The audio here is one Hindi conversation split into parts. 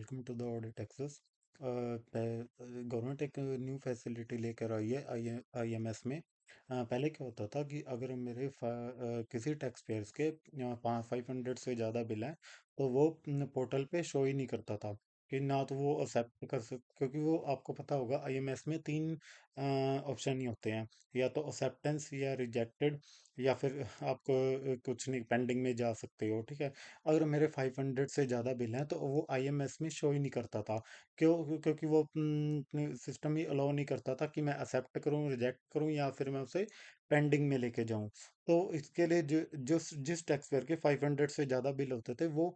Welcome to the audit access. Government एक न्यू फैसिलिटी लेकर आई है आईएमएस में। पहले क्या होता था कि अगर किसी टैक्स पेयर्स के 500 से ज़्यादा बिल हैं तो वो पोर्टल पे शो ही नहीं करता था कि ना तो वो एक्सेप्ट कर सक, क्योंकि वो आपको पता होगा आईएमएस में तीन ऑप्शन ही होते हैं, या तो एक्सेप्टेंस या रिजेक्टेड, या फिर आपको कुछ नहीं, पेंडिंग में जा सकते हो। ठीक है। अगर मेरे 500 से ज़्यादा बिल हैं तो वो आईएमएस में शो ही नहीं करता था। क्योंकि वो सिस्टम ही अलाउ नहीं करता था कि मैं एक्सेप्ट करूं, रिजेक्ट करूं, या फिर मैं उसे पेंडिंग में लेके जाऊं। तो इसके लिए जिस टैक्स पेयर के 500 से ज़्यादा बिल होते थे वो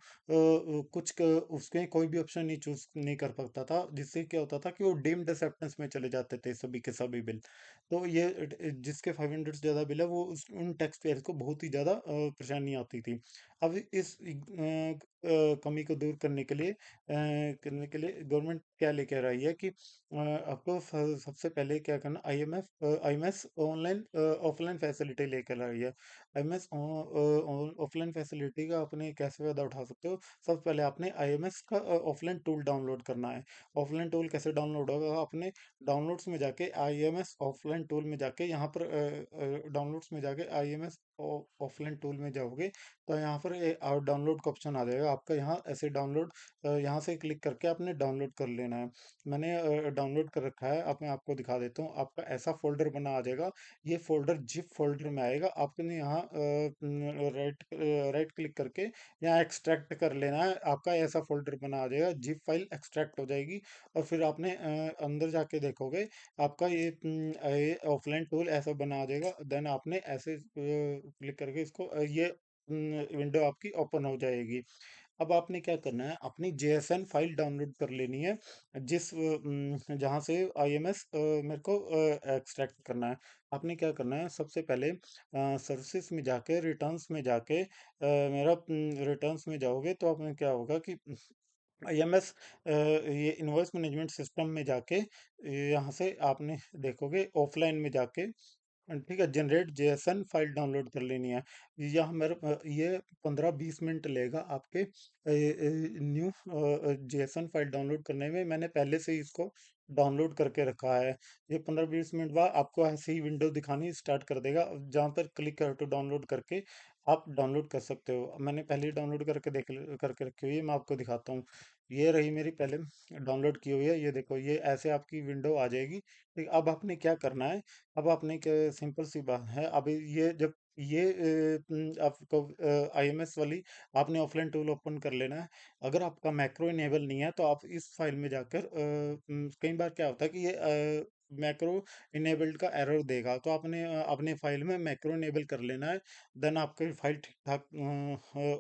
उसके कोई भी ऑप्शन नहीं चूज नहीं कर पाता था, जिससे क्या होता था कि वो डीम्ड एक्सेप्टेंस में चले जाते थे सभी के सभी बिल। तो ये जिसके 500 से ज़्यादा बिल है वो उन टैक्स पेयर को बहुत ही ज़्यादा परेशानी आती थी। अब इस कमी को दूर करने के लिए गवर्नमेंट क्या लेकर आई है कि आपको सबसे पहले क्या करना, आईएमएस ऑनलाइन ऑफलाइन फैसिलिटी लेकर आई है। आईएमएस ऑफलाइन फैसिलिटी का आपने कैसे फायदा उठा सकते हो? सबसे पहले आपने आईएमएस का ऑफलाइन टूल डाउनलोड करना है। ऑफलाइन टूल कैसे डाउनलोड होगा? आपने डाउनलोड्स में जाके आईएमएस ऑफलाइन टूल में जाके यहाँ पर डाउनलोड्स में जाके आईएमएस ऑफलाइन टूल में जाओगे तो यहाँ पर डाउनलोड का ऑप्शन आ जाएगा आपका। यहाँ ऐसे डाउनलोड, यहाँ से क्लिक करके आपने डाउनलोड कर लेना है। मैंने डाउनलोड कर रखा है, अब मैं आपको दिखा देता हूँ। आपका ऐसा फोल्डर बना आ जाएगा। ये फोल्डर जिप फोल्डर में आएगा। आपने यहाँ राइट क्लिक करके यहाँ एक्सट्रैक्ट कर लेना है। आपका ऐसा फोल्डर बना आ जाएगा, जिप फाइल एक्सट्रैक्ट हो जाएगी। और फिर आपने अंदर जाके देखोगे आपका ये ऑफलाइन टूल ऐसा बना आ जाएगा। देन आपने ऐसे क्लिक करके इसको ये विंडो आपकी ओपन हो जाएगी। अब आपने क्या करना है, अपनी जेएसएन फाइल डाउनलोड कर लेनी है, जहाँ से आईएमएस मेरे को एक्सट्रैक्ट करना है। आपने क्या करना है, सबसे पहले सर्विसेज में जाके, रिटर्न्स में जाके, मेरा रिटर्न्स में जाओगे तो आपने क्या होगा कि आईएमएस ये इनवॉइस मैनेजमेंट सिस्टम में जाके यहाँ से आपने देखोगे ऑफलाइन में जाके, ठीक है, जनरेट जेएसएन फाइल डाउनलोड कर लेनी है। यहाँ ये 15-20 मिनट लेगा आपके न्यू जेएसएन फाइल डाउनलोड करने में। मैंने पहले से ही इसको डाउनलोड करके रखा है। ये 15-20 मिनट बाद आपको ऐसी ही विंडो दिखानी स्टार्ट कर देगा, जहाँ पर क्लिक कर टू डाउनलोड करके आप डाउनलोड कर सकते हो। मैंने पहले ही डाउनलोड करके रखी हुई है, मैं आपको दिखाता हूँ। ये रही मेरी पहले डाउनलोड की हुई है। ये देखो, ये ऐसे आपकी विंडो आ जाएगी। ठीक, अब आपने क्या करना है, अब आपने क्या, सिंपल सी बात है। अब ये जब ये आपको आईएमएस वाली आपने ऑफलाइन टूल ओपन कर लेना है। अगर आपका मैक्रो इनेबल नहीं है तो आप इस फाइल में जाकर कई बार क्या होता है कि ये मैक्रो इनेबल्ड का एरर देगा, तो आपने अपने फाइल में मैक्रो इनेबल कर लेना है। देन आपकी फाइल ठीक ठाक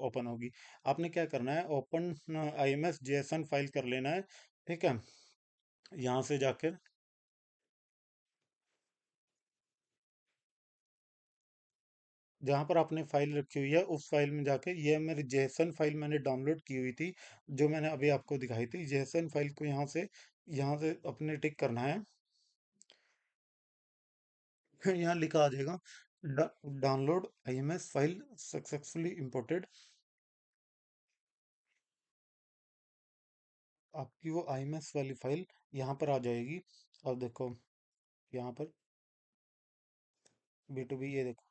ओपन होगी। आपने क्या करना है, ओपन आईएमएस जेएसएन फाइल कर लेना है। ठीक है। यहाँ से जाकर जहाँ पर आपने फाइल रखी हुई है उस फाइल में जाके, ये मेरी जेएसएन फाइल मैंने डाउनलोड की हुई थी, जो मैंने अभी आपको दिखाई थी। जेएसएन फाइल को यहाँ से अपने टिक करना है। यहाँ लिखा आ जाएगा, download IMS file successfully imported. आपकी वो आईएमएस वाली फाइल यहाँ पर आ जाएगी। अब देखो, यहाँ पर बी टू बी, ये देखो।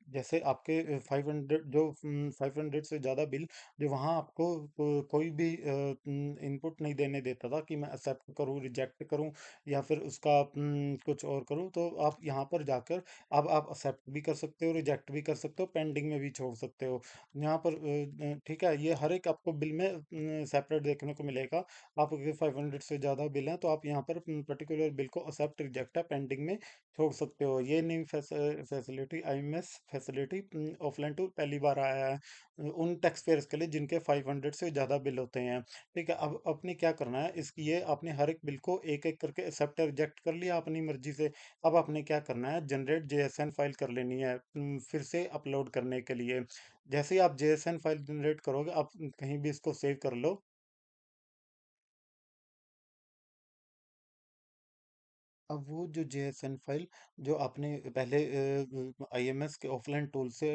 जैसे आपके 500, जो 500 से ज़्यादा बिल, जो वहाँ आपको कोई भी इनपुट नहीं देने देता था कि मैं एक्सेप्ट करूँ, रिजेक्ट करूँ, या फिर उसका कुछ और करूँ, तो आप यहाँ पर जाकर अब आप एक्सेप्ट भी कर सकते हो, रिजेक्ट भी कर सकते हो, पेंडिंग में भी छोड़ सकते हो। यहाँ पर ठीक है, ये हर एक आपको बिल में सेपरेट देखने को मिलेगा। आपके 500 से ज़्यादा बिल हैं तो आप यहाँ पर पर्टिकुलर बिल को एक्सेप्ट, रिजेक्ट या पेंडिंग में छोड़ सकते हो। ये नई facility, IMS facility offline tool पहली बार आया है उन टैक्स पेयर्स के लिए जिनके 500 से ज़्यादा बिल होते हैं। ठीक है। अब आपने क्या करना है, इसकी ये आपने हर एक बिल को एक एक करके एक्सेप्ट रिजेक्ट कर लिया अपनी मर्जी से। अब आपने क्या करना है, जनरेट जेएसएन फाइल कर लेनी है फिर से अपलोड करने के लिए। जैसे ही आप जेएसएन फाइल जनरेट करोगे, आप कहीं भी इसको सेव कर लो। अब वो जो जेएसएन फाइल जो आपने पहले आईएमएस के ऑफलाइन टूल से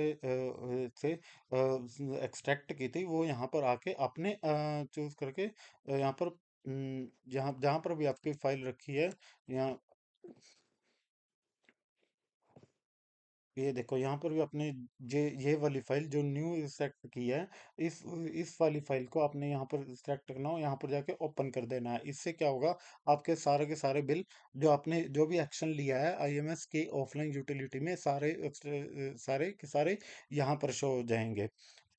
एक्सट्रैक्ट की थी, वो यहाँ पर आके आपने चूज करके यहाँ पर जहाँ जहाँ पर भी आपकी फाइल रखी है, यहाँ ये देखो यहाँ पर भी आपने ये वाली फाइल जो न्यू सेलेक्ट की है, इस इस वाली फाइल को आपने यहाँ पर सेलेक्ट करना हो, यहाँ पर जाके ओपन कर देना है। इससे क्या होगा, आपके सारे बिल जो आपने जो भी एक्शन लिया है आईएमएस के ऑफलाइन यूटिलिटी में, सारे के सारे यहाँ पर शो हो जाएंगे।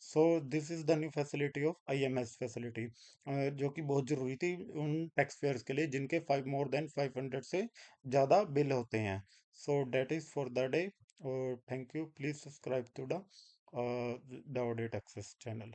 So this is the new facility of IMS facility, जो कि बहुत जरूरी थी उन टैक्स पेयर्स के लिए जिनके 5 मोर देन 500 से ज़्यादा बिल होते हैं। So that is for the day. Thank you. Please subscribe to the Audit Access channel.